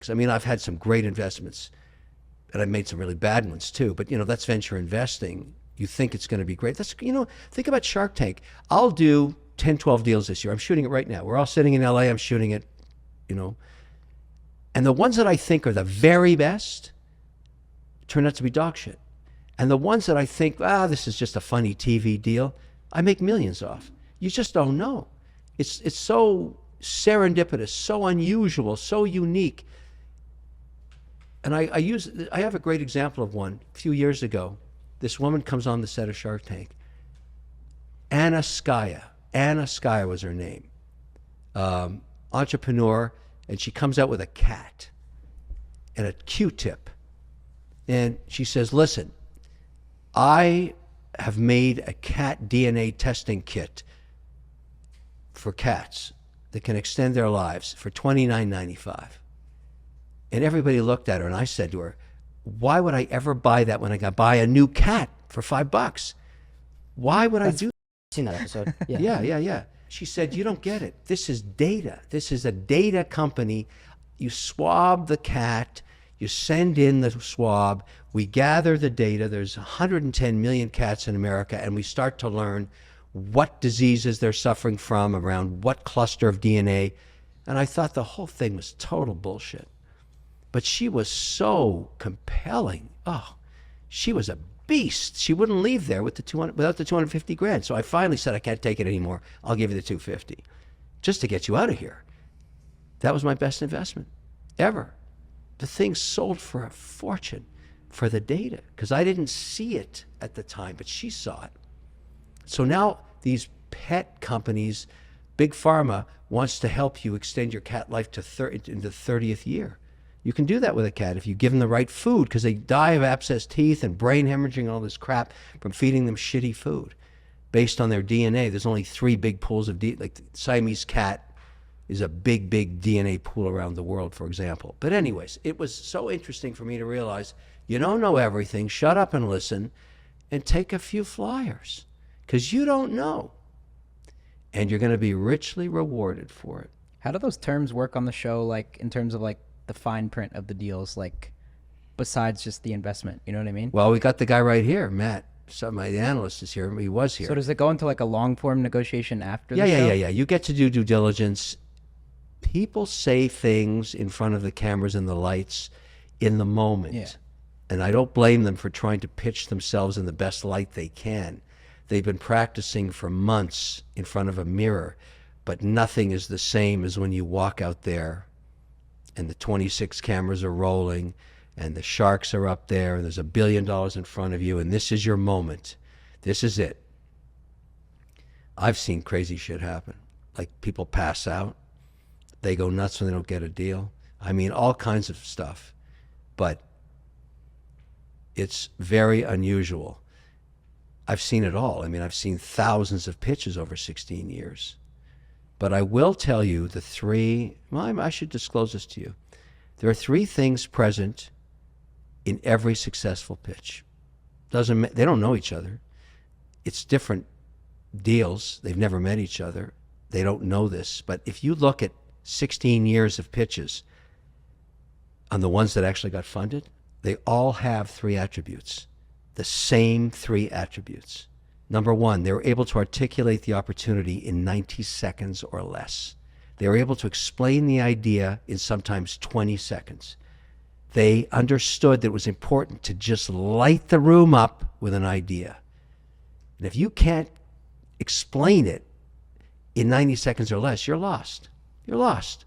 I mean, I've had some great investments, and I've made some really bad ones too. But that's venture investing. You think it's going to be great. Think about Shark Tank. I'll do 10, 12 deals this year. I'm shooting it right now. We're all sitting in LA. I'm shooting it, And the ones that I think are the very best turn out to be dog shit. And the ones that I think, this is just a funny TV deal, I make millions off. You just don't know. It's so serendipitous, so unusual, so unique. And I have a great example of one. A few years ago, this woman comes on the set of Shark Tank. Anna Skaya. Anna Skaya was her name. Entrepreneur, and she comes out with a cat and a Q-tip. And she says, listen, I have made a cat DNA testing kit for cats that can extend their lives for $29.95. And everybody looked at her, and I said to her, why would I ever buy that when I got buy a new cat for $5? Why would I do that? I've seen that episode. Yeah. She said, you don't get it. This is data. This is a data company. You swab the cat, you send in the swab, we gather the data. There's 110 million cats in America, and we start to learn what diseases they're suffering from around what cluster of DNA. And I thought the whole thing was total bullshit. But she was so compelling. Oh, she was a beast. She wouldn't leave there with without the 250 grand. So I finally said, I can't take it anymore. I'll give you the 250 just to get you out of here. That was my best investment ever. The thing sold for a fortune for the data because I didn't see it at the time, but she saw it. So now these pet companies, Big Pharma wants to help you extend your cat life to into the 30th year. You can do that with a cat if you give them the right food because they die of abscessed teeth and brain hemorrhaging and all this crap from feeding them shitty food. Based on their DNA, there's only 3 big pools of DNA. Like the Siamese cat is a big, big DNA pool around the world, for example. But anyways, it was so interesting for me to realize you don't know everything. Shut up and listen and take a few flyers because you don't know. And you're going to be richly rewarded for it. How do those terms work on the show, like in terms of like the fine print of the deals, like besides just the investment, you know what I mean? Well, we got the guy right here, Matt. So my analyst is here. He was here. So does it go into like a long form negotiation after the show? Yeah. You get to do due diligence. People say things in front of the cameras and the lights in the moment. Yeah. And I don't blame them for trying to pitch themselves in the best light they can. They've been practicing for months in front of a mirror, but nothing is the same as when you walk out there and the 26 cameras are rolling and the sharks are up there and there's $1 billion in front of you and this is your moment. This is it. I've seen crazy shit happen. Like people pass out. They go nuts when they don't get a deal. I mean, all kinds of stuff. But it's very unusual. I've seen it all. I mean, I've seen thousands of pitches over 16 years. But I will tell you the 3, well, I should disclose this to you. There are 3 things present in every successful pitch. They don't know each other. It's different deals. They've never met each other. They don't know this. But if you look at 16 years of pitches on the ones that actually got funded, they all have 3 attributes. The same 3 attributes. Number 1, they were able to articulate the opportunity in 90 seconds or less. They were able to explain the idea in sometimes 20 seconds. They understood that it was important to just light the room up with an idea. And if you can't explain it in 90 seconds or less, you're lost. You're lost.